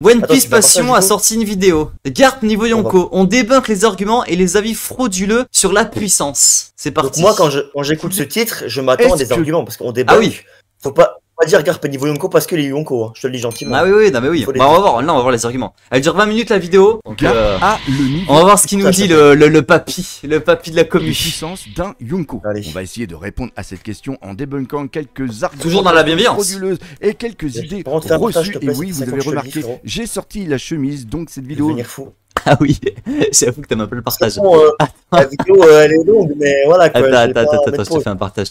One Attends, Piece tu vas partager, Passion a du coup sorti une vidéo. Garp niveau Yonko. On débunk les arguments et les avis frauduleux sur la puissance. C'est Donc parti. moi, quand j'écoute ce titre, je m'attends à des arguments, parce qu'on débunk. Ah oui. Faut pas dire Garp niveau Yonko parce que les Yonko, hein. Je te le dis gentiment. Ah oui, oui, non mais oui. Il faut les Bah, on va voir, là on va voir les arguments. Elle dure 20 minutes la vidéo. Donc, Garp a le niveau on va voir ce qu'il nous dit le papy de la de commu. puissance d'un Yonko. Allez. On va essayer de répondre à cette question en débunkant quelques arguments Toujours dans la bienveillance. frauduleuses et quelques Je idées peux te faire un montage, reçues. s'il te plaît, Et oui, c'est vous ça avez que je te le dis, remarqué, frérot. j'ai sorti la chemise, donc cette Je vais vidéo devenir fou. Ah oui, j'avoue que t'aimes un peu le partage. Bon, la vidéo, elle est longue, mais voilà quoi. Attends, je te fais un partage,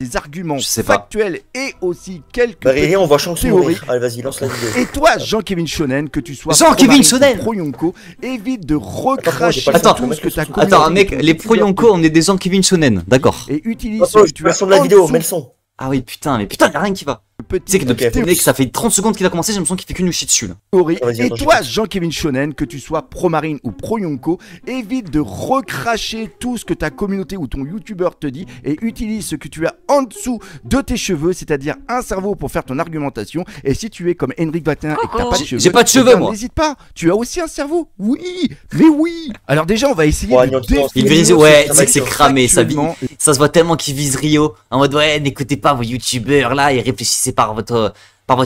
des arguments Je sais pas. factuels et aussi quelques Bah, Riri, on va chanter théories. Allez, vas-y, lance la vidéo. Et toi, Jean-Kévin Shonen, que tu sois Jean-Kévin pro-Marine Shonen ou pro-Yonko, évite de Attends, recracher j'ai pas le tout temps. ce que t'as commis. Attends, mec, les pro Yonko, on est des gens Kevin Shonen, d'accord. Et utilise ce Attends, que je tu peux as son de la en vidéo, dessous. mets le son. Ah oui, putain, y'a rien qui va. Tu sais que Petite depuis, Ok, mec, ça fait 30 secondes qu'il a commencé, j'ai l'impression qu'il fait que nous chier dessus là. théorie. Vas-y, Et attends, toi, j'écoute. Jean-Kévin Shonen, que tu sois pro-Marine ou pro-Yonko, évite de recracher tout ce que ta communauté ou ton youtubeur te dit et utilise ce que tu as en dessous de tes cheveux, c'est-à-dire un cerveau pour faire ton argumentation. Et si tu es comme Henrik Vatin et que t'as pas de cheveux, J'ai pas de eh cheveux, bien, moi. N'hésite pas, tu as aussi un cerveau. Oui, mais oui. Alors déjà, on va essayer Ouais, de non, définir Il vise, ouais, ce c'est que c'est cramé, ça, factuellement. ça se voit tellement qu'il vise Rio. En mode, ouais, n'écoutez pas vos youtubeurs là et réfléchissez par votre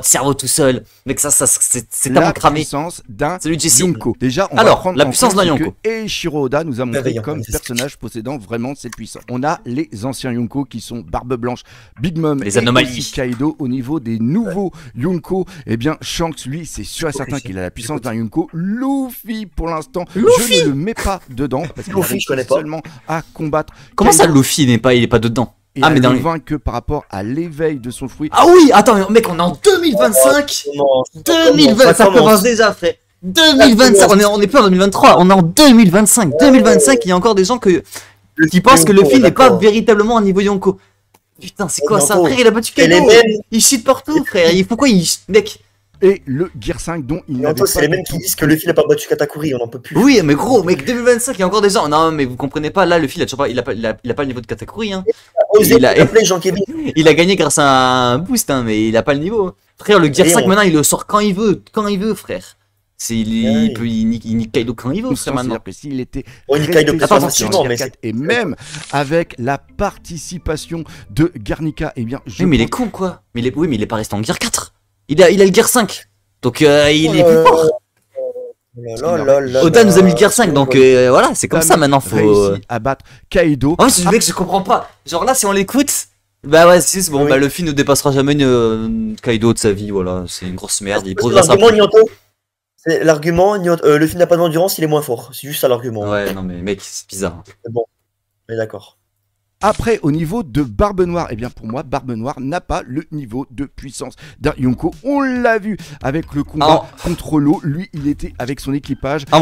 cerveau tout seul. Mec, c'est tellement La cramé. puissance d'un Salut Jesse. Yonko. Déjà, on va Alors, prendre la en puissance compte d'un ce Yonko. que Eiichiro Oda nous a montré Merveilleux, comme ouais, personnage possédant vraiment cette puissance. On a les anciens Yonko qui sont Barbe Blanche, Big Mom Les et anomalies. aussi Kaido. Au niveau des nouveaux Yonko, eh bien Shanks, lui, c'est sûr et certain qu'il a la puissance d'un Yonko. Luffy, pour l'instant, je ne le mets pas dedans parce qu'il Luffy, arrive je connais pas. seulement à combattre. Comment ça, Kaido Luffy il est pas dedans? et Ah, à mais dans le les... vaincre que par rapport à l'éveil de son fruit. Ah oui, attends, mec, on est en 2025. 2020, ça commence déjà, frère. 2025, on est plus en 2023, on est en 2025. 2025, il y a encore des gens qui pensent que Luffy n'est pas véritablement un niveau Yonko. Putain, c'est quoi ça? Frère, il a battu Kaido. Il shit partout, frère. Pourquoi il... Mec. Et le Gear 5 dont il n'avait pas... C'est les mêmes qui disent que Luffy n'a pas battu Katakuri, on n'en peut plus. Oui, mais gros, mec, 2025, il y a encore des gens. Non, mais vous comprenez pas, là, Luffy, il a toujours pas, il a pas le niveau de Katakuri, hein. Il a appelé Jean-Kévin. Il a gagné grâce à un boost, hein, mais il a pas le niveau. Frère, le Gear 5 maintenant, il le sort quand il veut, frère. Il nique Kaido quand il veut, frère, maintenant. C'est-à-dire que s'il était On nique Kaido resté plus sur facilement, le mais Gear 4 et même avec la participation de Garnica, eh bien, je Oui, mais il est pense- con, quoi. Oui, mais il est pas resté en Gear 4. Il a le Gear 5. Donc, il est plus fort. Oda nous a mis le Gear 5, donc voilà, c'est comme ça maintenant, faut. réussi à battre Kaido. Oh, c'est le mec, je comprends pas. Genre là, si on l'écoute, bah ouais, c'est bon, Oui. bah Luffy ne dépassera jamais Kaido de sa vie, voilà, c'est une grosse merde, il progressera L'argument, plus. Nyoto, c'est l'argument, Luffy n'a pas d'endurance, il est moins fort. C'est juste ça l'argument. Ouais, non mais mec, c'est bizarre. C'est bon, on est d'accord. Après, au niveau de Barbe Noire, eh bien pour moi, Barbe Noire n'a pas le niveau de puissance d'un Yonko. On l'a vu avec le combat contre l'eau. Lui, il était avec son équipage. En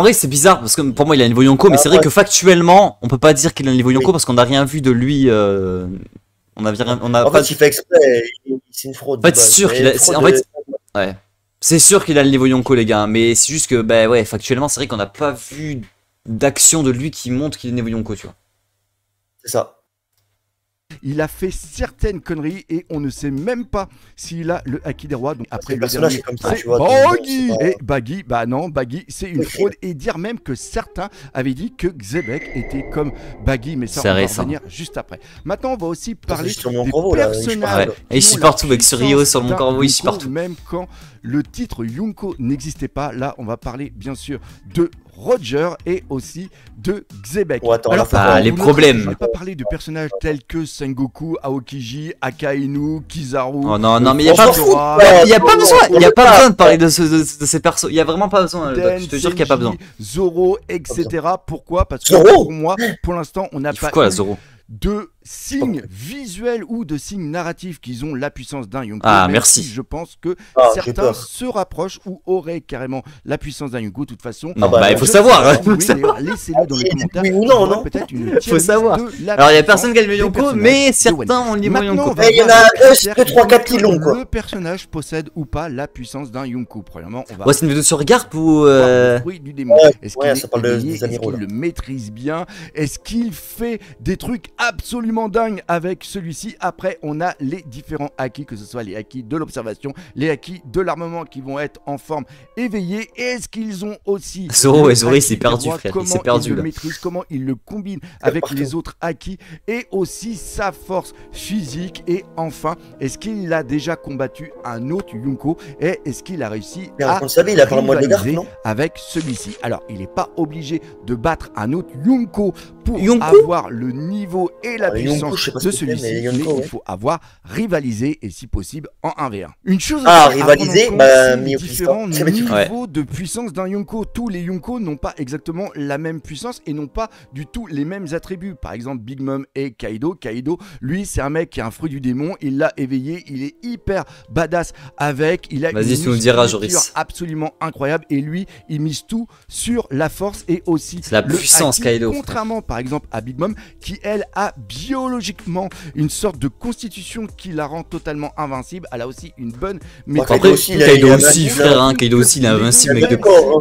vrai, c'est bizarre parce que pour moi, il a un niveau Yonko, mais c'est vrai que factuellement, on peut pas dire qu'il a un niveau Yonko parce qu'on n'a rien vu de lui. On a En pas. fait, il fait exprès, c'est une fraude. En fait, c'est sûr qu'il a. En fait, ouais. C'est sûr qu'il a le niveau Yonko, les gars, mais c'est juste que, bah ouais, factuellement, c'est vrai qu'on n'a pas vu d'action de lui qui montre qu'il est niveau Yonko, tu vois. C'est ça. Il a fait certaines conneries et on ne sait même pas s'il a le Haki des Rois. Donc après, Le le personnage dernier, est comme ça, c'est tu vois, Baggy. donc, c'est pas- Et Baggy, bah non, Baggy, c'est une fraude. Et dire même que certains avaient dit que Xebec était comme Baggy, mais ça, C'est on va récent. revenir juste après. Maintenant, on va aussi parler sur mon des corbeau, là, personnages. Ouais. Et il qui ont supporte la tout avec ce Rio puissance sur le Mont d'un Corbeau, il Yonko, supporte tout. même quand le titre Yonko n'existait pas. Là, on va parler bien sûr de Roger et aussi de Xebec. Oh, attends, là, faut Ah, pas- les vous noterez problèmes. que Je vais pas parler de personnages tels que Sengoku, Aokiji, Akainu, Kizaru. Oh non, non, mais il y a On pas. s'en fout. Il y a pas besoin, il y a pas besoin de parler de ces persos. Il y a vraiment pas besoin. Den, Je te jure qu'il y a pas besoin. Senji, Zoro, etc. Pourquoi? Parce que Zoro pour moi, pour l'instant, on n'a Il faut pas quoi, la eu Zoro? de signes visuels ou de signes narratifs qu'ils ont la puissance d'un Yonko. Ah, même merci. si je pense que Ah, j'ai certains peur. se rapprochent ou auraient carrément la puissance d'un Yonko. De toute façon, Non, bah, bah il faut je savoir. sais hein, pas, faut oui, savoir. d'ailleurs, laissez-le dans les Oui, commentaires. oui ou non, J'aurai non peut-être une tier list savoir. de la Alors il y a puissance personne qui a le niveau des Yonko, personnages mais de certains One ont le niveau Maintenant, Yonko. on va Eh, il y en voir a les deux, critères deux, trois, qui quatre montrent qui l'ont, que quoi. le personnage possède ou pas la puissance d'un Yonko. Premièrement, on va Ouais, c'est une vidéo sur Garp ou. voir le fruit du démon. Est-ce qu'il ouais, est ça parle éveillé? des Est-ce amiraux, qu'il là. le maîtrise bien? Est-ce qu'il fait des trucs absolument absolument dingue avec celui-ci. Après, on a les différents acquis, que ce soit les acquis de l'observation, les acquis de l'armement qui vont être en forme éveillée. Est-ce qu'ils ont aussi Zoro c'est perdu, frère. C'est perdu il là. le maîtrise, comment il le combine avec les autres acquis, et aussi sa force physique. Et enfin, est-ce qu'il a déjà combattu un autre Yunko, et est-ce qu'il a réussi à rivaliser avec celui-ci? Alors, il n'est pas obligé de battre un autre Yunko pour avoir le niveau et la puissance de celui-ci, mais il faut avoir rivalisé, et si possible en 1v1. Une chose rivaliser, différents niveaux de puissance d'un Yunko. Tous les Yunko n'ont pas exactement la même puissance et n'ont pas du tout les mêmes attributs. Par exemple, Big Mom et Kaido. Kaido, lui, c'est un mec qui est un fruit du démon. Il l'a éveillé. Il est hyper badass avec. Il a une musculature absolument incroyable. Et lui, il mise tout sur la force et aussi la puissance, Kaido. Contrairement, par exemple, à Big Mom, qui, elle, a biologiquement une sorte de constitution qui la rend totalement invincible. Elle a aussi une bonne méthode. Kaido aussi, frère. Kaido aussi, il est invincible, mec.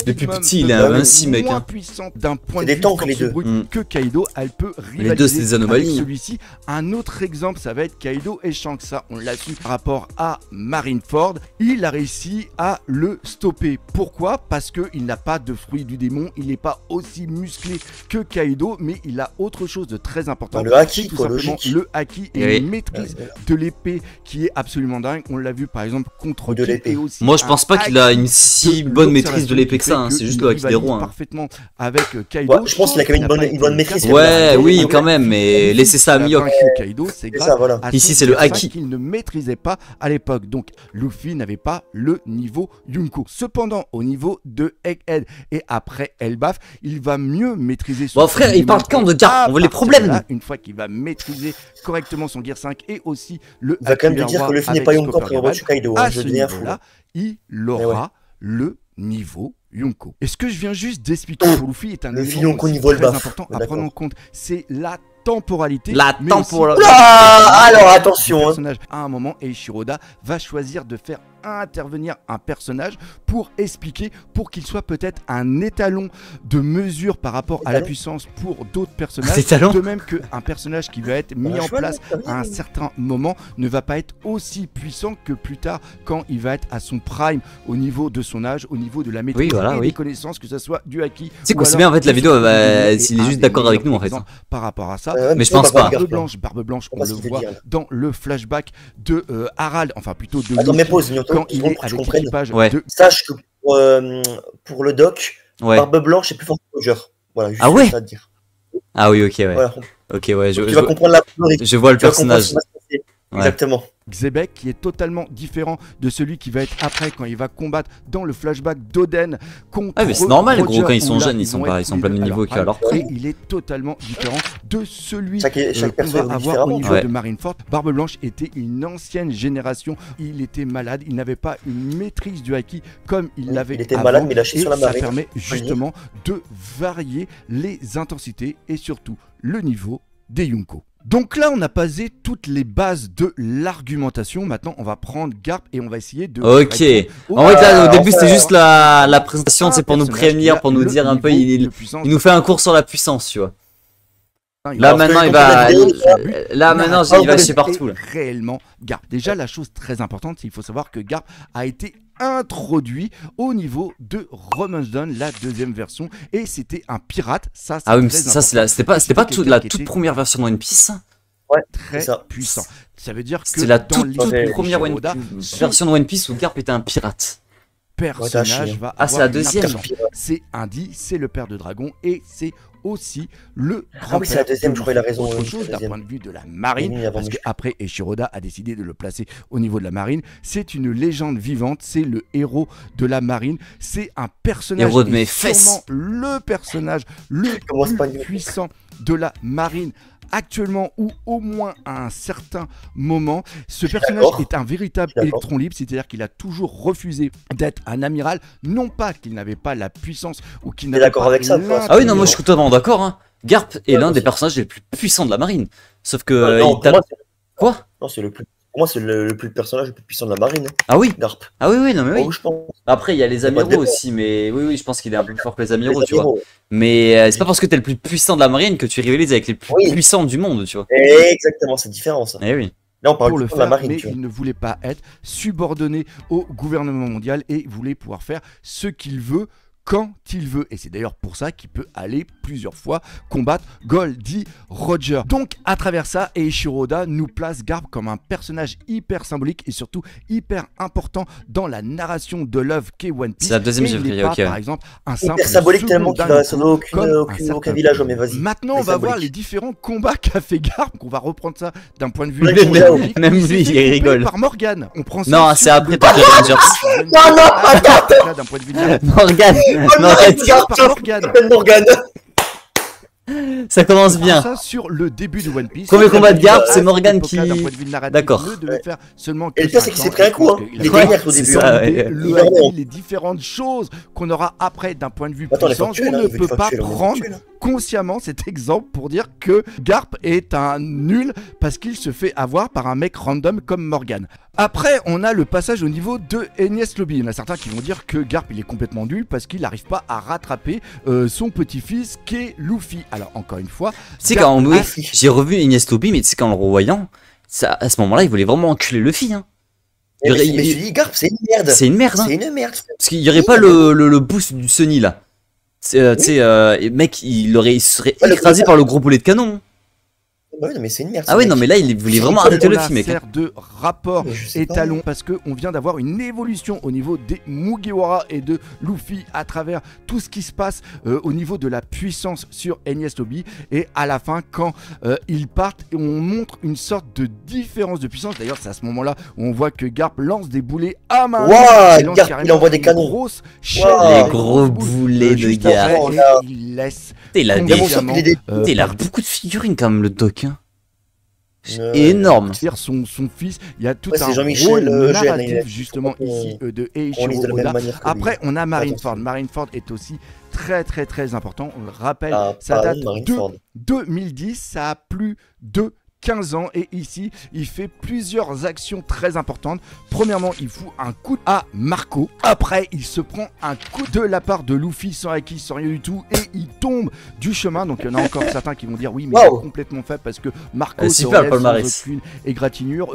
Depuis petit, il est invincible, mec. Moins puissante d'un point de vue force brute que Kaido, elle peut rivaliser les deux, c'est des anomalies, avec celui-ci. Un autre exemple, ça va être Kaido et Shanks. Ça, on l'a su par rapport à Marineford. Il a réussi à le stopper. Pourquoi? Parce qu'il n'a pas de fruit du démon. Il n'est pas aussi musclé que Kaido, mais il a autre chose de très important. Le haki, tout simplement le haki et une maîtrise de l'épée qui est absolument dingue. On l'a vu par exemple contre de l'épée. Moi, je pense pas qu'il a une si bonne maîtrise de l'épée que ça. C'est juste le haki des rois. Parfaitement avec Kaido. Je pense qu'il a quand même une bonne maîtrise. Ouais, oui, quand même, mais laissez ça à Mihawk. Kaido, c'est grave. Ici, c'est le haki qu'il ne maîtrisait pas à l'époque. Donc, Luffy n'avait pas le niveau Yunko. Cependant, au niveau de Egghead et après Elbaf, il va mieux maîtriser son. Bon, frère, il parle quand de Garp? On voit les problèmes. Une fois qu'il va maîtriser correctement son Gear 5 et aussi le. Il va quand même te dire que Luffy n'est pas Yunko après avoir battu Kaido. À ce niveau-là, il aura le niveau Yunko. Et ce que je viens juste d'expliquer pour Luffy est un élément très important à prendre en compte. C'est la temporalité. Alors attention. Le personnage à un moment, et Shiroda va choisir de faire intervenir un personnage pour expliquer, pour qu'il soit peut-être un étalon de mesure par rapport à la puissance pour d'autres personnages. De même qu'un personnage qui va être mis en place à un certain moment ne va pas être aussi puissant que plus tard quand il va être à son prime au niveau de son âge, au niveau de la maîtrise et des connaissances, que ce soit du haki. C'est quoi, c'est bien en fait la vidéo, s'il est juste d'accord avec nous en fait. Par rapport à ça, mais je pense pas. Barbe Blanche, on le voit dans le flashback de Harald, enfin plutôt de quand il est avec l'équipage de... Sache que pour le doc, Barbe Blanche est plus forte que Roger. Voilà, juste ça à dire. Ah oui, ok, ouais. Voilà. Ok, ouais, tu vas comprendre je vois le personnage. Exactement. Xebec qui est totalement différent de celui qui va être après quand il va combattre dans le flashback d'Oden contre. Ah mais c'est normal, gros, quand ils sont jeunes, ils sont pas au même niveau qu'à leur prix. Et il est totalement différent de celui qu'on va avoir au niveau de Marineford. Barbe Blanche était une ancienne génération. Il était malade, il n'avait pas une maîtrise du haki comme il l'avait avant. Il était malade, mais lâché sur la marine. Ça permet justement de varier les intensités et surtout le niveau des Yunko. Donc là, on a posé toutes les bases de l'argumentation. Maintenant, on va prendre Garp et on va essayer de... Ok. En fait, là, au début, c'était juste la présentation, c'est pour nous prévenir, pour nous dire un peu, il nous fait un cours sur la puissance, tu vois. Là, maintenant, il va... Là, maintenant, il va chez partout. Réellement, Garp. Déjà, la chose très importante, c'est qu'il faut savoir que Garp a été introduit au niveau de Ramsden, la deuxième version, et c'était un pirate. Ça, ah oui, mais ça, c'était pas la toute première version de One Piece. Ouais, très puissant. Ça veut dire que c'était la toute première version de One Piece où Garp était un pirate. Personnage va c'est la deuxième. C'est Indy, c'est le père de dragon et c'est aussi le grand c'est la deuxième, je crois, il a raison. Autre chose d'un point de vue de la marine, parce qu'après Eiichiro a décidé de le placer au niveau de la marine. C'est une légende vivante, c'est le héros de la marine, c'est un personnage, héros de mes fesses, le personnage le plus puissant de la marine actuellement, ou au moins à un certain moment. Ce personnage est un véritable électron libre, c'est-à-dire qu'il a toujours refusé d'être un amiral, non pas qu'il n'avait pas la puissance ou qu'il n'avait pas avec ça, ah oui, non, moi je suis totalement d'accord, hein. Garp est l'un des personnages les plus puissants de la marine, sauf que quoi? quoi? Non, c'est le plus Pour moi, c'est le personnage le plus puissant de la marine. Ah oui. Garp. Ah oui, non mais oui. Oh, je pense. Après, il y a les amiraux aussi, mais oui, je pense qu'il est un peu plus fort que les amiraux, tu vois. Mais c'est pas parce que t'es le plus puissant de la marine que tu rivalises avec les plus puissants du monde, tu vois. Exactement, c'est différent ça. Eh oui. Là, on parle pour le de faire, la marine, mais il ne voulait pas être subordonné au gouvernement mondial et voulait pouvoir faire ce qu'il veut quand il veut. Et c'est d'ailleurs pour ça qu'il peut aller plusieurs fois combattre Goldie Roger. Donc à travers ça, Eiichiro Oda nous place Garp comme un personnage hyper symbolique et surtout hyper important dans la narration de l'œuvre qu'est One Piece. C'est la deuxième j'ai ok. Par exemple, un simple hyper symbolique tellement qu'il va sauver aucun village, mais vas-y. Maintenant, on va voir les différents combats qu'a fait Garp. On va reprendre ça d'un point de vue même lui, il rigole. Par Morgan. On prend non, c'est après Tokyo Rangers. Non, attends. D'un point de vue Morgan. Morgan. Ça commence bien. Ça sur le début de One Piece. Premier combat de Garp, c'est Morgan qui. D'accord. Et le pire, c'est qu'il s'est pris un coup. Il est derrière au début. Les différentes choses qu'on aura après d'un point de vue puissance, on ne peut pas prendre consciemment cet exemple pour dire que Garp est un nul parce qu'il se fait avoir par un mec random comme Morgan. Après, on a le passage au niveau de Enies Lobby. Il y en a certains qui vont dire que Garp il est complètement nul parce qu'il n'arrive pas à rattraper son petit-fils qu'est Luffy. Alors encore une fois, c'est quand j'ai revu Enies Lobby, mais c'est qu'en le revoyant, à ce moment-là, il voulait vraiment enculer Luffy. Hein. Mais Garp, c'est une merde. C'est une merde. Hein. C'est une merde. Parce qu'il n'y aurait pas le boost du Sunny là. Tu sais, mec, il serait écrasé par le gros boulet de canon. Bah oui, non, mais c'est une merde. Ah oui, non, mais là, il voulait vraiment arrêter le film, mec. Sert de rapport étalon parce qu'on vient d'avoir une évolution au niveau des Mugiwara et de Luffy à travers tout ce qui se passe au niveau de la puissance sur Enies Lobby. Et à la fin, quand ils partent, on montre une sorte de différence de puissance. D'ailleurs, c'est à ce moment-là où on voit que Garp lance des boulets à main. Waouh, Garp, il envoie des canons. Les gros boulets de Garp. Il laisse. Il a beaucoup de figurines quand même, le doc. Hein. Énorme. Son fils, il y a tout un rôle narratif justement ici de Eiichiro Oda. Après, on a Marineford. Marineford est aussi très important. On le rappelle, ça date de 2010. Ça a plus de 15 ans et ici il fait plusieurs actions très importantes. Premièrement, il fout un coup à Marco. Après, il se prend un coup de la part de Luffy sans acquis, sans rien du tout, et il tombe du chemin. Donc il y en a encore certains qui vont dire oui, mais il est complètement fait parce que Marco se relève sans aucune égratignure.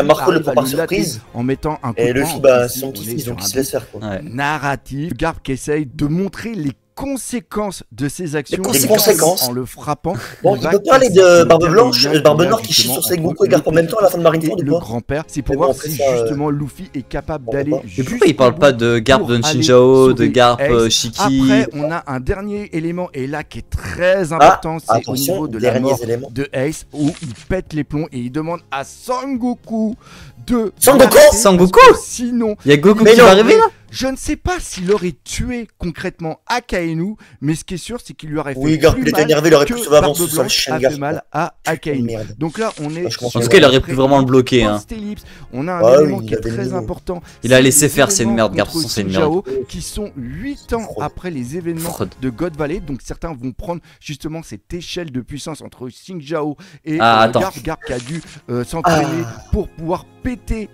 Marco le prend par surprise en mettant un coup et Luffy, son petit-fils, donc il se laisse faire. Narratif. Garp qui essaye de montrer les conséquences de ses actions en le frappant. Bon, il peut parler de Barbe Blanche, Barbe Noire qui chie sur ses Goku et Garp en même temps à la fin de Marineford ou le grand-père, c'est pour voir si justement Luffy est capable d'aller. Mais pourquoi il parle pas de Garp de Shinjao, de Garp Shiki? Après, on a un dernier élément et là qui est très important, c'est au niveau de la mort de Ace où il pète les plombs et il demande à Sangoku de Sangoku. Sinon, il y a Goku qui va arriver là. Je ne sais pas s'il aurait tué concrètement Akainu, mais ce qui est sûr, c'est qu'il lui aurait fait Garp, il était énervé, il aurait pu sauver avant ce fait mal à Akainu. Donc là, on est. En tout cas, il aurait pu vraiment le bloquer. Hein. On a un élément qui est très important. Il a laissé faire, c'est une merde, garçon, c'est une merde. Qui sont 8 ans après les événements de God Valley. Donc certains vont prendre justement cette échelle de puissance entre Xingqiao et Garp qui a dû s'entraîner pour pouvoir péter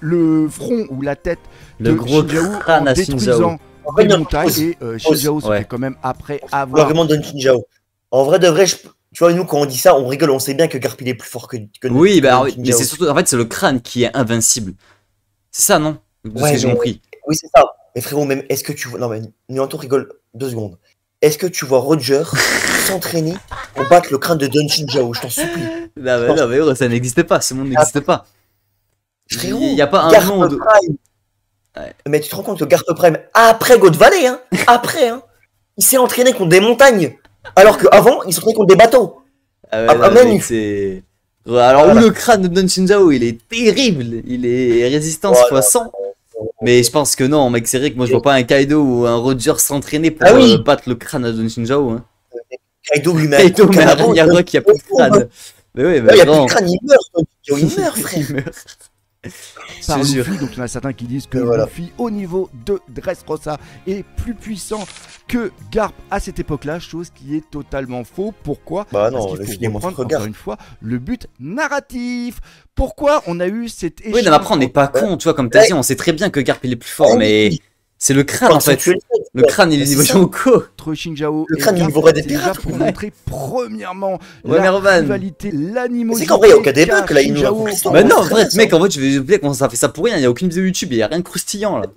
le front ou la tête le gros crâne à Xingqiao des montagnes et Xingqiao se fait quand même après avoir vraiment de Xingqiao. En vrai de vrai, tu vois, nous quand on dit ça, on rigole, on sait bien que Garp il est plus fort que oui, bah mais c'est surtout en fait c'est le crâne qui est invincible. C'est ça, non? De ce que j'ai compris. Oui, c'est ça. Mais frérot, même est-ce que tu vois, non mais Nuanto rigole 2 secondes. Est-ce que tu vois Roger s'entraîner pour battre le crâne de Don Xingqiao? Je t'en supplie. Non mais ça n'existait pas, ce monde n'existe pas. Frérot, il n'y a pas un monde. Mais tu te rends compte que Garp Prime, après God Valley, hein, après, hein, il s'est entraîné contre des montagnes, alors qu'avant, il s'entraînait contre des bateaux. Alors, le crâne de Don Xingqiao, il est terrible, il est résistance x100. Mais je pense que non, mec, c'est vrai que moi je vois pas un Kaido ou un Roger s'entraîner pour battre le crâne de Don Xingqiao. Hein. Kaido lui-même. Kaido, mais Ragnarok, il n'y a plus de crâne. Mais oui, mais il n'y a plus de crâne, il meurt, frère. par Luffy. Donc il y en a certains qui disent que Luffy au niveau de Dressrosa est plus puissant que Garp à cette époque-là, chose qui est totalement faux. Pourquoi? Bah non, parce qu'il faut reprendre encore une fois le but narratif. Pourquoi on a eu cet échange? Oui, non, mais après on n'est pas con, tu vois, comme t'as dit, on sait très bien que Garp il est plus fort, mais c'est le crâne en fait. Le crâne il est niveau Yonko. Entre Shinjao le crâne il est niveau des pirates pour montrer premièrement la rivalité, l'animosité. C'est qu'en vrai il n'y a aucun débat que là il nous Bah non, bref, mec, en vrai, je vais oublier comment ça fait ça pour rien, il n'y a aucune vidéo YouTube, il n'y a rien de croustillant là.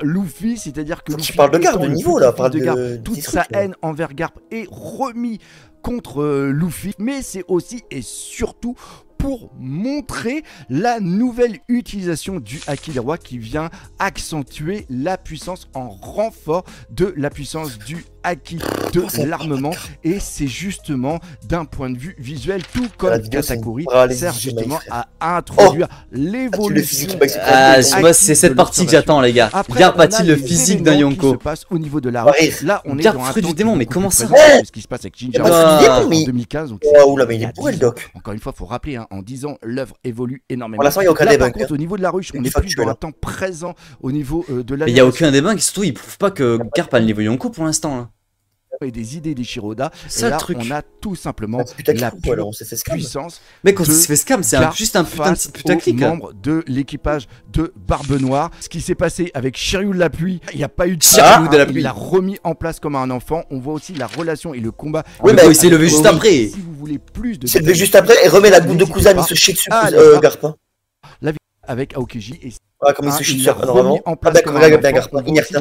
Luffy, c'est-à-dire que tu parles de Garp, de niveau là, parle de Garp, toute sa haine envers Garp est remis contre Luffy, mais c'est aussi et surtout pour montrer la nouvelle utilisation du Haki des rois qui vient accentuer la puissance en renfort de la puissance du Haki de l'armement. Et c'est justement d'un point de vue visuel, tout comme Katakuri sert justement à introduire l'évolution. Moi c'est cette partie que j'attends les gars. Garp a-t-il le physique d'un Yonko? Se passe au niveau de la rush. Là on est Garp dans un fruit du démon, mais comment ça? Ce qui se passe avec Jinjao en 2015. Oula mais il est pour le doc. Encore une fois, faut rappeler, hein, en 10 ans, l'œuvre évolue énormément. Pour l'instant, il n'y a aucun débunk. Par contre, au niveau de la ruche, on est plus dans un temps présent au niveau de la. Mais il n'y a aucun débunk, surtout ils prouvent pas que Garp a le niveau Yonko pour l'instant là. Et des idées des Shiroda. Ça, et là, le truc. on a tout simplement la puissance. Mais quand on s'est fait scam, c'est juste un putain de site putaclic. Membre de l'équipage de Barbe Noire. Ce qui s'est passé avec Shiryu de la pluie, il n'y a pas eu de Shiryu de la pluie. Il l'a remis en place comme un enfant. On voit aussi la relation et le combat. Oui, mais il s'est levé juste après. Si vous voulez plus de. Il s'est levé juste après et remet la goutte de Kuzan, il se chie dessus, Garp. La vie avec Aokiji. Et comme il se chie dessus normalement. Ah d'accord, Garp, inerte.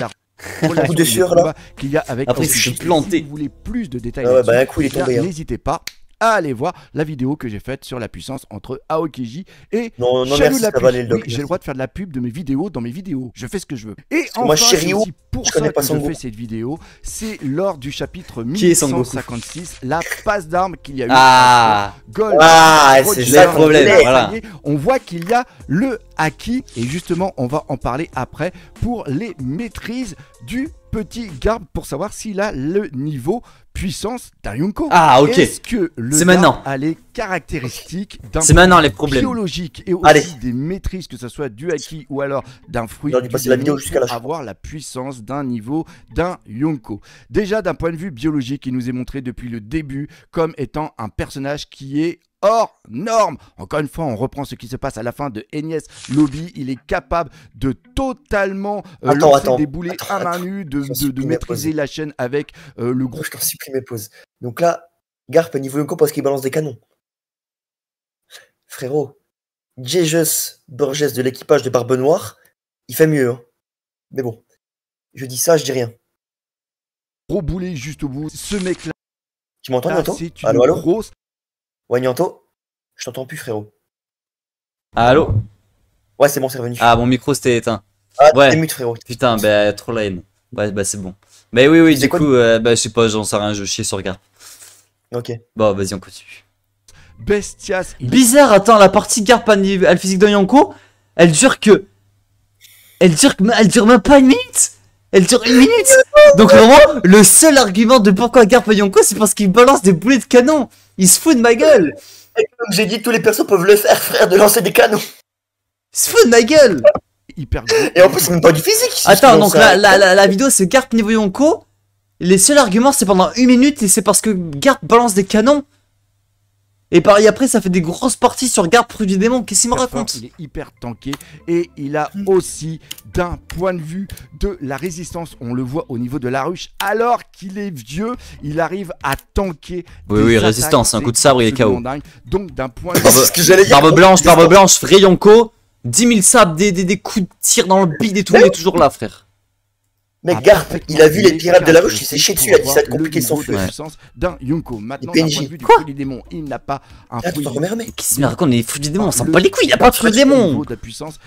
Beaucoup de sueur là qu'il y a avec après je suis planté. Si vous voulez plus de détails, bah un coup il est tombé. N'hésitez pas à aller voir la vidéo que j'ai faite sur la puissance entre Aokiji et non merci, ça valait le doc. J'ai le droit de faire de la pub de mes vidéos dans mes vidéos. Je fais ce que je veux. Et enfin, moi Shiryu, pour ça que je fais cette vidéo, c'est lors du chapitre 1156, la passe d'armes qu'il y a eu. Gold. C'est ça le problème. Voilà. On voit qu'il y a le Haki et justement on va en parler après pour les maîtrises du petit Garp pour savoir s'il a le niveau puissance d'un Yonko. Ah ok. Est-ce que le Garp a les caractéristiques d'un biologique et aussi des maîtrises, que ce soit du Haki ou alors d'un fruit avoir la puissance d'un niveau d'un Yonko. Déjà d'un point de vue biologique, il nous est montré depuis le début comme étant un personnage qui est hors norme. Encore une fois, on reprend ce qui se passe à la fin de Enies Lobby. Il est capable de totalement lancer des boulets à main nue, de maîtriser la chaîne avec le gros. Je t'en supplie mes pauses. Donc là, Garp niveau Yonko parce qu'il balance des canons. Frérot, Jesus Borges de l'équipage de Barbe Noire, il fait mieux. Hein. Mais bon, je dis ça, je dis rien. Gros boulet juste au bout. Ce mec-là. Tu m'entends, Nianto? Allô, grosse. Ouais, Nianto, je t'entends plus, frérot. Allô? Ouais, c'est bon, c'est revenu. Ah, mon micro s'était éteint. Ah, ouais. T'es mute, frérot. Putain, bah, trop la haine. Ouais, bah, c'est bon. Mais oui, du coup, bah, je sais pas, j'en sais rien, je chie sur Garp. Ok. Bon, vas-y, on continue. Bestias. Bizarre, attends, la partie Garp à le physique de Yonko, elle dure même pas une minute. Elle dure une minute. Donc vraiment, le seul argument de pourquoi Garp a Yonko, c'est parce qu'il balance des boulets de canon. Il se fout de ma gueule. Comme j'ai dit, tous les persos peuvent le faire, frère, de lancer des canons. Il se fout de ma gueule. Hyper gros. Et en plus, c'est même pas du physique. Attends, donc la vidéo, c'est Garp niveau Yonko. Les seuls arguments, c'est pendant une minute et c'est parce que Garp balance des canons. Et après, ça fait des grosses parties sur Garp fruit du démon. Qu'est-ce qu'il me raconte? Il est hyper tanké et il a aussi, d'un point de vue de la résistance, on le voit au niveau de la ruche, alors qu'il est vieux, il arrive à tanker. Oui, résistance, un coup de sabre, il est KO. Donc, d'un point de vue. Barbe blanche, vrai Yonko, 10 000 sabres, des coups de tir dans le bide et tout, il est toujours là, frère. Mec, Garp, il a vu les pirates de la ruche, il s'est chié dessus, il a dit ça va être compliqué de s'enfuir. D'un Yonko. Maintenant, d'un point de vue du fruit du démon, il n'a pas un fruit. Qu'est-ce qu'il me raconte, les fruits du démon? On s'en bat les couilles, il a pas de fruit du démon.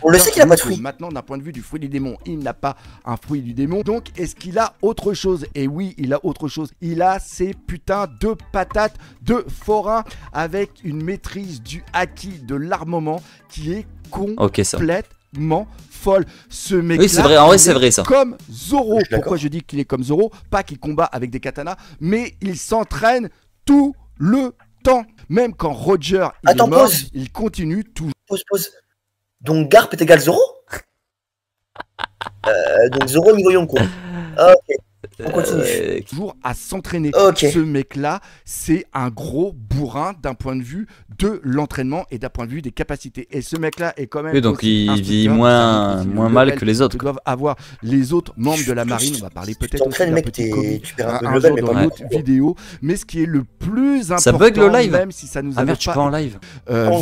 On le sait qu'il a pas de fruit. Maintenant, d'un point de vue du fruit du démon, il n'a pas un fruit du démon. Donc, est-ce qu'il a autre chose? Et oui, il a autre chose. Il a ces putains de patates de forain avec une maîtrise du Haki de l'armement qui est complètement folle. Ce mec oui, c'est vrai, en vrai, c'est vrai ça. Comme Zoro. Pourquoi je dis qu'il est comme Zoro? Pas qu'il combat avec des katanas, mais il s'entraîne tout le temps. Même quand Roger est mort, il continue toujours. Pause. Donc Garp est égal Zoro. Donc Zoro niveau Yonko. Ok. On continue. Toujours à s'entraîner. Ok. Ce mec-là, c'est un gros bourrin d'un point de vue de l'entraînement et d'un point de vue des capacités. Et ce mec-là est quand même. Oui, donc il vit moins mal que les autres. Que doivent avoir les autres membres de la marine. On va parler peut-être aussi d'un mec, petit Kobe tu perds un peu un le jour level, dans mais l'autre vidéo. Mais ce qui est le plus important, Ça bug le live. même si ça nous Ah avait merde, tu pas pas en live.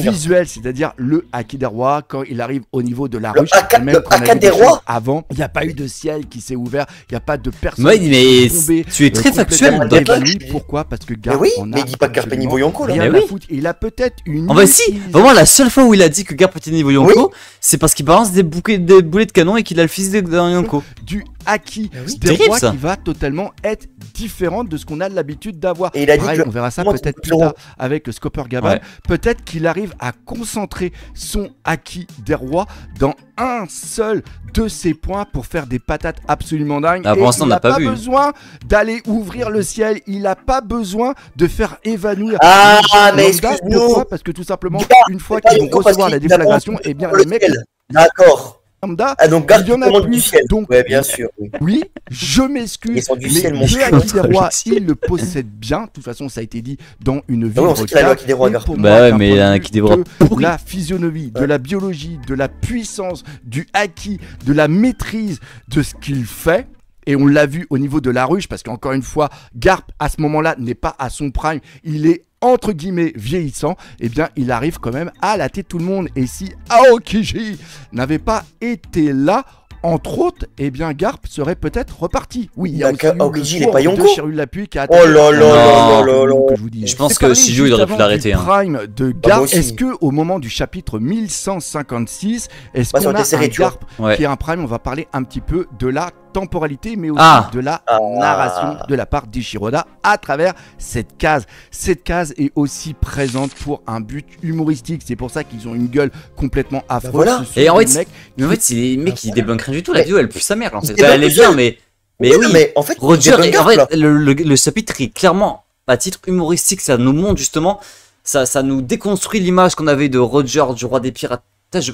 visuel, c'est-à-dire le Haki des rois quand il arrive au niveau de la Le ruche. Haka- Et même le quand on a Haka vu des des choses rois. avant, il n'y a pas eu de ciel qui s'est ouvert, il n'y a pas de personne. Ouais, qui mais est tombé, tu es très factuel, complètement Doc. évanoui. Pourquoi? Parce que Mais Garp oui, en a mais il dit pas que Garp est niveau Yonko là. rien Mais à oui. foutre. Et il a peut-être une. En vrai, si, vraiment, la seule fois où il a dit que Garp était niveau Yonko, c'est parce qu'il balance des boulets de canon et qu'il a le fils d'un Yonko. Du haki Ah oui, des terrible, rois ça. qui va totalement être différente de ce qu'on a l'habitude d'avoir. Et il a dit Pareil, que on verra ça moi, peut-être plus Zoro. tard avec Scopper Gaban. Ouais. Peut-être qu'il arrive à concentrer son haki des rois dans un seul de ses points pour faire des patates absolument dingues. Ah, pour Et l'instant, on il n'a n'a pas pas vu. besoin d'aller ouvrir le ciel. Il n'a pas besoin de faire évanouir. Ah, les mais lambda. excuse-nous. Pourquoi? Parce que tout simplement, Garp, une fois c'est pas qu'ils vont Yonko parce recevoir la qu'il a pas déflagration, envie de eh bien prendre les le mecs ciel. D'accord. lambda, Ah donc Garp il y en a commande du plus. ciel. Donc, Ouais, bien sûr. Oui. oui, je m'excuse, Ils sont du mais ciel, mon le frère. haki des rois, Ciel. il le possède bien. De toute façon, ça a été dit dans une Ah oui, on sait vidéo. qu'il a le haki des rois, Garp. Bah ouais, mais il a un haki des rois pourri. La physionomie, de la biologie, de la puissance, du haki, de la maîtrise de ce qu'il fait. Et on l'a vu au niveau de la ruche, parce qu'encore une fois, Garp, à ce moment-là, n'est pas à son prime. Il est, entre guillemets, vieillissant. Eh bien, il arrive quand même à latter tout le monde. Et si Aokiji n'avait pas été là, entre autres, eh bien, Garp serait peut-être reparti. Oui, il y a aussi eu le Aokiji, il est tour pas de Yonko. Chirul Lapuy qui a Oh là là là Non. là là. que je vous dis. Je pense C'est que pareil, Shiju, juste il aurait pu avant l'arrêter, du hein. prime de moi Garp, aussi. est-ce que au moment du chapitre 1156, est-ce Bah, ça qu'on aurait a été serré, un tu vois. Garp Ouais. qui est un prime? On va parler un petit peu de la temporalité, mais aussi Ah. de la Ah. narration de la part d'Ishiroda à travers cette case. Cette case est aussi présente pour un but humoristique. C'est pour ça qu'ils ont une gueule complètement affreuse. voilà. Ce sont Et en des fait, mecs Mais en fait, c'est les mecs qui débunk rien du tout. La Mais- vidéo, elle pue sa mère. En fait. Il Enfin, elle est débunk bien, seul. mais oui. Mais en fait, Roger, il y a en Garp, là. fait, le chapitre est clairement à titre humoristique. Ça nous montre justement, ça nous déconstruit l'image qu'on avait de Roger, du roi des pirates.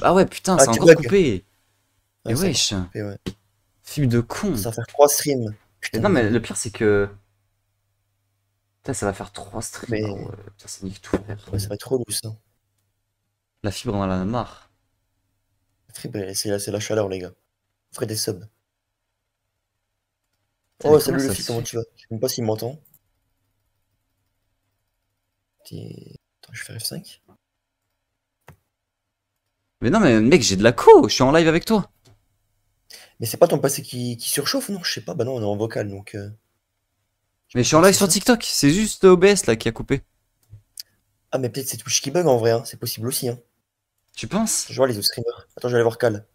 Ah ouais, putain, Ah, c'est tu encore bugs. coupé. Ah, Mais ça wesh, va couper, ouais. film de con. Ça va faire 3 streams. Putain. Non, mais le pire, c'est que. Putain, ça va faire 3 streams. Mais- Ah ouais, putain, ça nique tout, frère. Ouais, ça va être trop lourd ça. La fibre, on en a marre. C'est la chaleur, les gars. On ferait des subs. Putain, Oh, mais salut comment le ça fils, se comment fait tu vas? Je sais même pas s'il m'entend. Attends, je vais faire F5. Mais non, mais mec, j'ai de la co. Je suis en live avec toi. Mais c'est pas ton passé qui surchauffe, non? Je sais pas, bah non, on est en vocal donc. Mais je suis en live sur TikTok. C'est juste OBS là qui a coupé. Ah, mais peut-être c'est Twitch qui bug en vrai, hein. C'est possible aussi. Hein. Tu penses? Je vois les autres streamers. Attends, je vais aller voir Cal.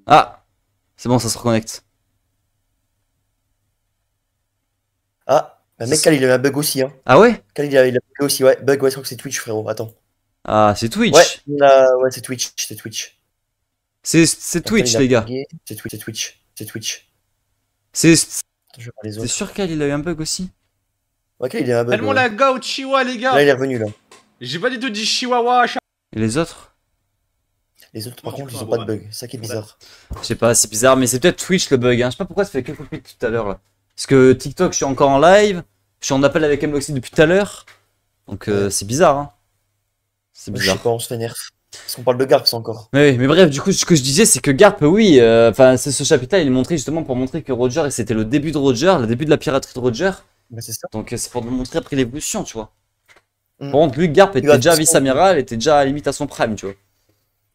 Ah, c'est bon, ça se reconnecte. Ah, bah, mec, Cal il a eu un bug aussi. Hein. Ah ouais? Cal il a bug aussi, ouais. Bug, ouais, je crois que c'est Twitch, frérot. Attends. Ah, c'est Twitch. Ouais, c'est Twitch. C'est Twitch. C'est Attends, Twitch, il a les gars. bugué. C'est Twitch, c'est Twitch. C'est Twitch. C'est Attends, je vais voir les autres. sûr qu'il a eu un bug aussi. Ouais, Cal il a eu un bug. Tellement ouais. la go Chihuahua, les gars. Là, il est revenu là. J'ai pas du tout dit Chihuahua. Et les autres? Les autres, par Non, contre, tu ils peux ont pas de avoir bug. C'est ça qui est bizarre. Je sais pas, c'est bizarre, mais c'est peut-être Twitch le bug. Hein. Je sais pas pourquoi ça fait quelques minutes tout à l'heure là. Parce que TikTok, je suis encore en live. Je suis en appel avec Mloxy depuis tout à l'heure. Donc Ouais. c'est bizarre. Hein. C'est Je sais bizarre. pas, on se fait nerf. Parce qu'on parle de Garp, c'est encore. Mais bref, du coup, ce que je disais, c'est que Garp, oui, enfin, c'est ce chapitre-là, il est montré justement pour montrer que Roger, et c'était le début de Roger, le début de la piraterie de Roger. Bah, c'est ça. Donc c'est pour nous montrer après l'évolution, tu vois. Mm. Par contre, lui, Garp Il était va déjà de- vice-amiral, était déjà à la limite à son prime, tu vois.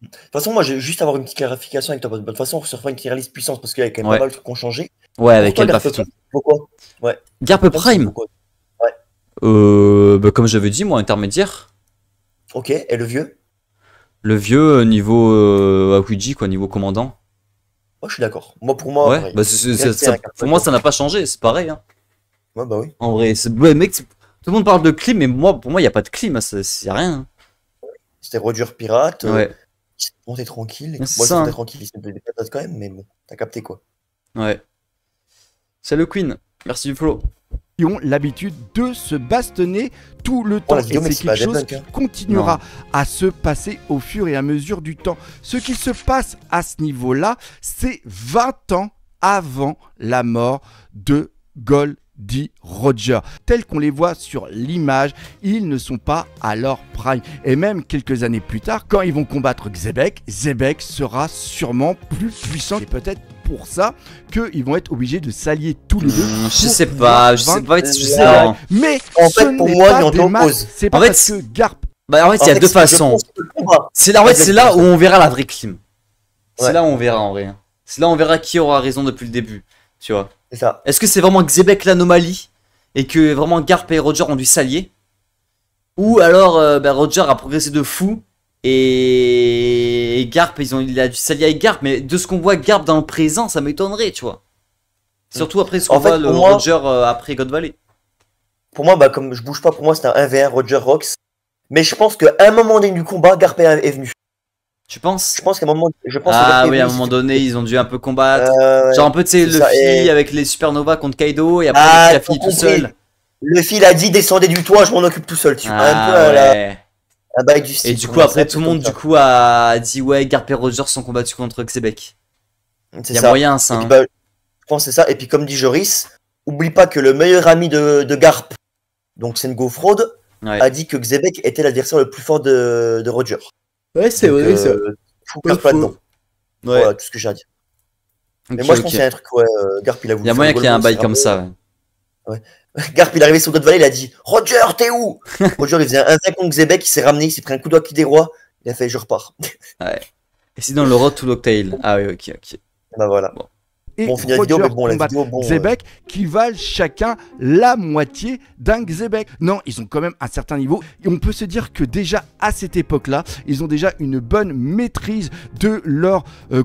De toute façon, moi, j'ai juste avoir une petite clarification avec toi. De toute façon, on se refera une tier list puissance parce qu'il y a quand même Ouais. pas mal de trucs qui ont changé. Ouais, avec Pour toi, elle, pas Garp fait tout. Pourquoi? Garp Prime, Pourquoi bah, comme j'avais dit, moi, intermédiaire. Ok, et le vieux? Le vieux niveau Aokiji, quoi, niveau commandant. Moi, je suis d'accord. Moi, pour moi, Ouais, pareil. bah, Rester un Garp pour moi, ça n'a pas changé, c'est pareil. Hein. Ouais, bah oui. En vrai, ouais, mec, tout le monde parle de clim, mais moi, pour moi, il n'y a pas de clim, y a rien. C'était Roger Pirate. Ouais, Ils se montaient tranquille. Mais Moi, c'est ils se ça, montaient hein. tranquille. Ils se mettaient des patates quand même, mais bon, t'as capté quoi. ouais. Salut Queen, merci du follow. qui ont l'habitude de se bastonner tout le temps. Et c'est quelque chose qui continuera à se passer au fur et à mesure du temps. Ce qui se passe à ce niveau-là, c'est 20 ans avant la mort de Goldie Roger. Tels qu'on les voit sur l'image, ils ne sont pas à leur prime. Et même quelques années plus tard, quand ils vont combattre Xebec, Xebec sera sûrement plus puissant. Et peut-être pour ça qu'ils vont être obligés de s'allier tous les deux. Je sais pas, je sais pas. Mais en fait, pour moi, il y a pause. C'est pas parce que Garp. Bah en fait, il y a deux façons. C'est là où on verra la vraie clim. C'est là où on verra en vrai. C'est là où on verra qui aura raison depuis le début. Tu vois. C'est ça. Est-ce que c'est vraiment Xebec l'anomalie et que vraiment Garp et Roger ont dû s'allier? Ou alors Roger a progressé de fou et Garp, il a dû s'allier avec Garp, mais de ce qu'on voit Garp dans le présent, ça m'étonnerait, tu vois. Surtout après ce qu'on voit le Roger après God Valley. Pour moi, comme je bouge pas, pour moi c'était un 1v1 Roger Rox. Mais je pense qu'à un moment donné du combat, Garp est venu. Tu penses? Je pense qu'à un moment, ah oui, à un moment donné, ils ont dû un peu combattre. Genre un peu, tu sais, Luffy avec les Supernova contre Kaido et après il a fini tout seul. Luffy il a dit descendez du toit, je m'en occupe tout seul. Tu vois, un peu un bail du style. Et du coup, après tout le monde a dit ouais, Garp et Roger sont combattus contre Xebec. Il y a moyen ça. Je pense que c'est ça. Et puis comme dit Joris, oublie pas que le meilleur ami de Garp, donc Sengo Fraud, a dit que Xebec était l'adversaire le plus fort de Roger. Ouais, c'est vrai, c'est fou Garp là-dedans. Ouais. Voilà, tout ce que j'ai à dire. Mais moi, je pense qu'il y a un truc, Garp, il a voulu. Il y a moyen qu'il y ait un bail comme ça, ouais. Garp, il est arrivé sur God Valley, il a dit Roger, t'es où? Roger, il faisait un 1 contre Xebec, il s'est ramené, il s'est pris un coup de qui des rois, il a fait je repars. Ouais. Et sinon, le Road to l'Octail. Ah oui, ok. Bah voilà. Bon. Et Roger combattent Xebec qui valent chacun la moitié d'un Xebec. Non, ils ont quand même un certain niveau. Et on peut se dire que déjà à cette époque-là, ils ont déjà une bonne maîtrise de leurs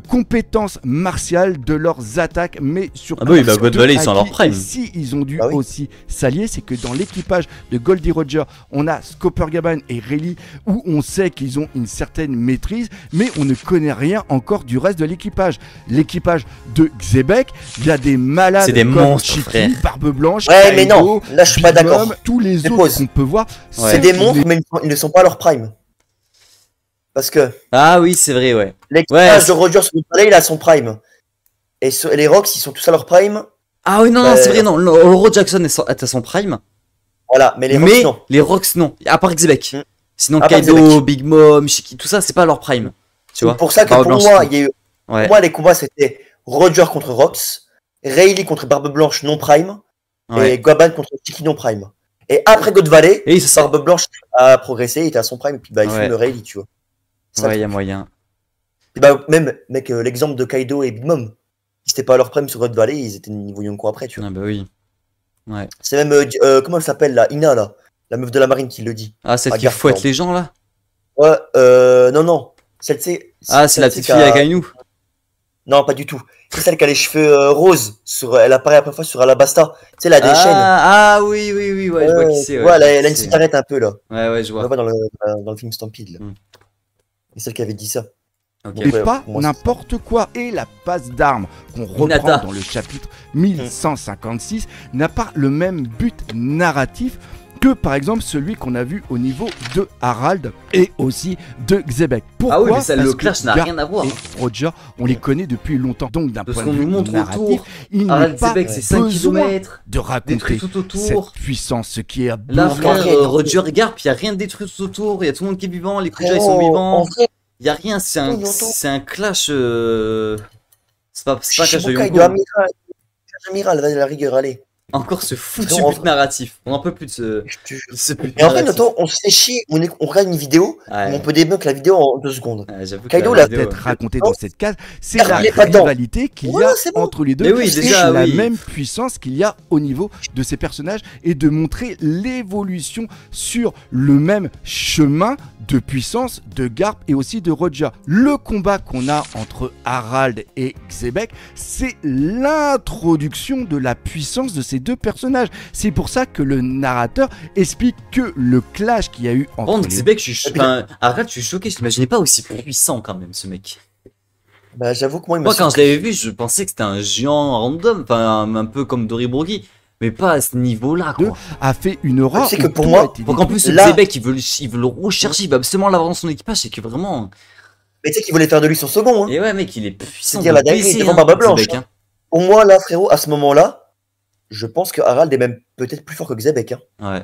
compétences martiales, de leurs attaques, mais surtout. Ah bah oui, God Valley, ils sont à leur prime. Si ils ont dû aussi s'allier, c'est que dans l'équipage de Goldie Roger, on a Scopper Gaban et Rayleigh, où on sait qu'ils ont une certaine maîtrise, mais on ne connaît rien encore du reste de l'équipage. L'équipage de Xebec, il y a des malades, c'est des monstres, Chiki, Barbe Blanche, ouais, mais non, là je suis pas d'accord. Tous les autres qu'on peut voir, c'est des monstres, mais ils ne sont pas à leur prime. Parce que. Ah oui, c'est vrai, ouais. L'équipage de Roger sur le palais, il a son prime. Et les Rocks, ils sont tous à leur prime. Ah oui, non, c'est vrai, non. Oro Jackson est à son prime. Voilà, mais les Rocks, non. Les Rocks, non. À part Xebec. Sinon, Kaido, Big Mom, Shiki, tout ça, c'est pas à leur prime. Tu vois. C'est pour ça que pour moi, il y a eu. Pour moi, les combats, c'était Roger contre Rox, Rayleigh contre Barbe Blanche non prime, et Gaban contre Chiki non prime. Et après God Valley, Barbe Blanche a progressé, il était à son prime, et puis il fume Rayleigh, tu vois. Ouais, il y a moyen. Et même, mec, l'exemple de Kaido et Big Mom, ils étaient pas à leur prime sur God Valley, ils étaient niveau Yonko après, tu vois. Ah bah oui. Ouais. C'est même, comment elle s'appelle là, Ina là, la meuf de la marine qui le dit. Ah, celle qui fouette les gens là? Ouais, non. Celle-ci. Ah, c'est la petite fille avec Ainu? Non, pas du tout. C'est celle qui a les cheveux roses. Elle apparaît la première fois sur Alabasta. Tu sais, elle a des chaînes. Ah oui, je vois qui c'est. Ouais, elle a une cigarette un peu là. Ouais, je vois. On la voit dans le film Stampede. Là. C'est celle qui avait dit ça. Et pas n'importe quoi. Et la passe d'armes qu'on reprend dans le chapitre 1156 n'a pas le même but narratif que par exemple celui qu'on a vu au niveau de Harald et aussi de Xebec. Pourquoi? Ah oui, mais ça, le clash n'a rien à voir. Et Roger, on les connaît depuis longtemps. Donc d'un point de vue narratif, il n'est pas besoin de raconter cette puissance, ce qui est là, frère, Roger et Garp, il n'y a rien de détruit tout autour, il y a tout le monde qui est vivant, les Kuja ils sont vivants. Il n'y a rien, c'est un clash. C'est pas un clash de Yonko. Amiral, vas-y, la rigueur, allez. Encore ce foutu but narratif. On en peut plus de ce but et en fait, on se fait chier, on regarde une vidéo, on peut débunk la vidéo en 2 secondes. Kaido l'a peut-être raconté dans cette case, c'est la rivalité qu'il y a entre les deux. Oui, c'est la même puissance qu'il y a au niveau de ces personnages et de montrer l'évolution sur le même chemin de puissance de Garp et aussi de Roger. Le combat qu'on a entre Harald et Xebec, c'est l'introduction de la puissance de ces deux personnages. C'est pour ça que le narrateur explique que le clash qu'il y a eu entre Xebec, Harald, je suis choqué, je l'imaginais pas aussi puissant quand même, ce mec. Bah j'avoue que moi quand je l'avais vu, je pensais que c'était un géant random, enfin un peu comme Doribourgi. Mais pas à ce niveau-là, quoi. A fait une aura. C'est que pour moi, qu'en plus, Xebec, il veut le rechercher, il va absolument l'avoir dans son équipage, c'est que vraiment. Mais tu sais qu'il voulait faire de lui son second. Hein. Et ouais, mec, il est puissant. C'est-à-dire la dinguerie devant Barbe Blanche. Hein. Pour moi, là, frérot, à ce moment-là, je pense que Harald est même peut-être plus fort que Xebec. Hein.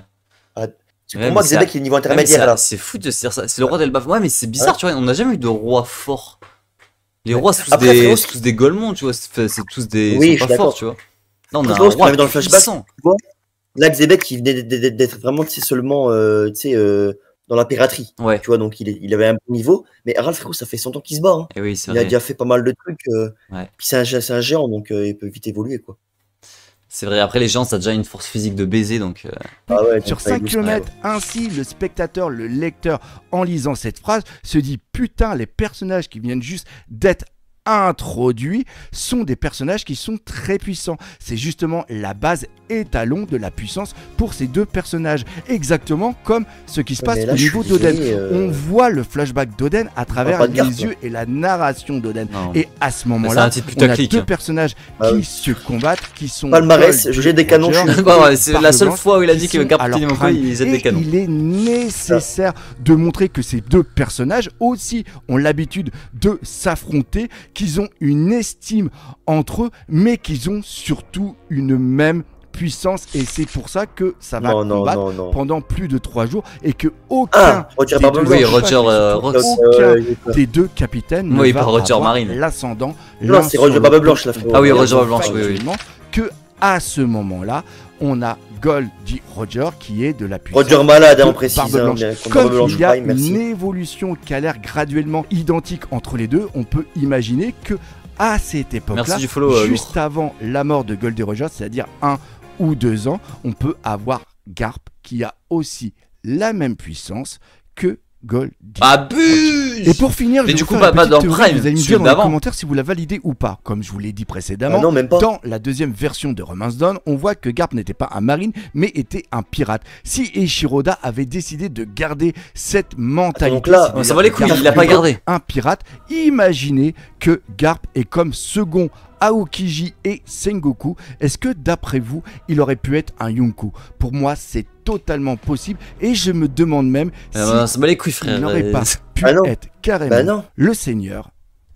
Ouais. Pour moi, Xebec, il est niveau intermédiaire là. C'est fou de se dire ça. C'est le roi d'Elbaf. Ouais, mais c'est bizarre, tu vois. On n'a jamais eu de roi fort. Les rois, c'est tous des Golemons, tu vois. C'est tous des. Oui, ils sont pas forts, tu vois. Là, on a un roi dans le flashback. Là, Xebec, il venait d'être vraiment seulement dans la piraterie. Ouais. Tu vois, donc il avait un bon niveau. Mais Harald, frérot, ça fait 100 ans qu'il se bat. Hein. Et oui, il a déjà fait pas mal de trucs. Ouais. Puis c'est un géant, donc il peut vite évoluer, quoi. C'est vrai, après les géants, ça a déjà une force physique de baiser, donc... Sur 5 km, ainsi, le spectateur, le lecteur, en lisant cette phrase, se dit « Putain, les personnages qui viennent juste d'être introduits sont des personnages qui sont très puissants. » C'est justement la base étalon de la puissance pour ces deux personnages. Exactement comme ce qui se passe au niveau d'Oden. On voit le flashback d'Oden à travers les yeux et la narration d'Oden. Et à ce moment-là, on a deux personnages qui se combattent, qui sont... Palmarès, j'ai des canons. C'est la seule fois où il a dit que Garp il jette des canons. Il est nécessaire de montrer que ces deux personnages aussi ont l'habitude de s'affronter, qu'ils ont une estime entre eux, mais qu'ils ont surtout une même puissance, et c'est pour ça que ça va combattre pendant plus de 3 jours et que aucun des deux capitaines ne va avoir l'ascendant. Non, c'est Roger Barbe Blanche là. Ah oui, Roger Barbe Blanche, oui. Que à ce moment-là, on a Goldie Roger qui est de la puissance. Roger malade, on précise. Comme il y a une évolution qui a l'air graduellement identique entre les deux, on peut imaginer que à cette époque-là, juste avant la mort de Goldie Roger, c'est-à-dire 1 ou 2 ans, on peut avoir Garp qui a aussi la même puissance que Goldie. Abuse. Et pour finir, mais du coup, pas dans Prime. Vous allez me dire dans les commentaires si vous la validez ou pas. Comme je vous l'ai dit précédemment, non, même pas. Dans la deuxième version de Romance Dawn, on voit que Garp n'était pas un marine, mais était un pirate. Si Eiichiroda avait décidé de garder cette mentalité, ça va les couilles, il l'a pas gardé. Un pirate, imaginez que Garp est comme second Aokiji et Sengoku. Est-ce que d'après vous, il aurait pu être un Yonko? Pour moi, c'est totalement possible et je me demande même si ça m'a les couilles, frère. Il n'aurait pas pu être carrément le seigneur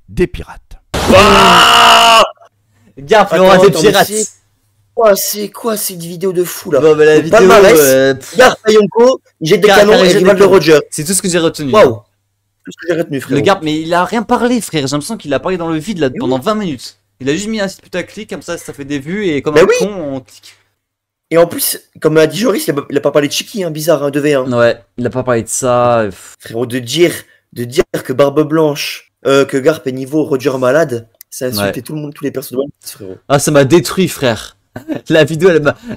des pirates. Garp, le roi des pirates. C'est quoi cette vidéo de fou là? La vidéo. Garp et Yonko, il jette des canons et rival de Roger. C'est tout ce que j'ai retenu. Waouh. Tout ce que j'ai retenu, frère. Le Garp, mais il a rien parlé, frère. J'ai l'impression qu'il a parlé dans le vide là pendant 20 minutes. Il a juste mis un site putaclic, comme ça fait des vues et comme un con, on clique. Et en plus, comme a dit Joris, il a pas parlé de Chiki, hein, bizarre, hein, 2v1. Ouais, il a pas parlé de ça. Frérot, de dire que Barbe Blanche, que Garp est niveau Roger malade, ça a insulté tout le monde, tous les personnages, frérot. Ah, ça m'a détruit, frère. La vidéo,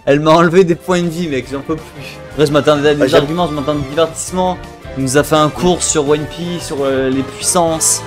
elle m'a enlevé des points de vie, mec, j'en peux plus. Après, je m'attendais à des arguments, je m'attendais à des divertissements. Il nous a fait un cours sur One Piece, sur les puissances.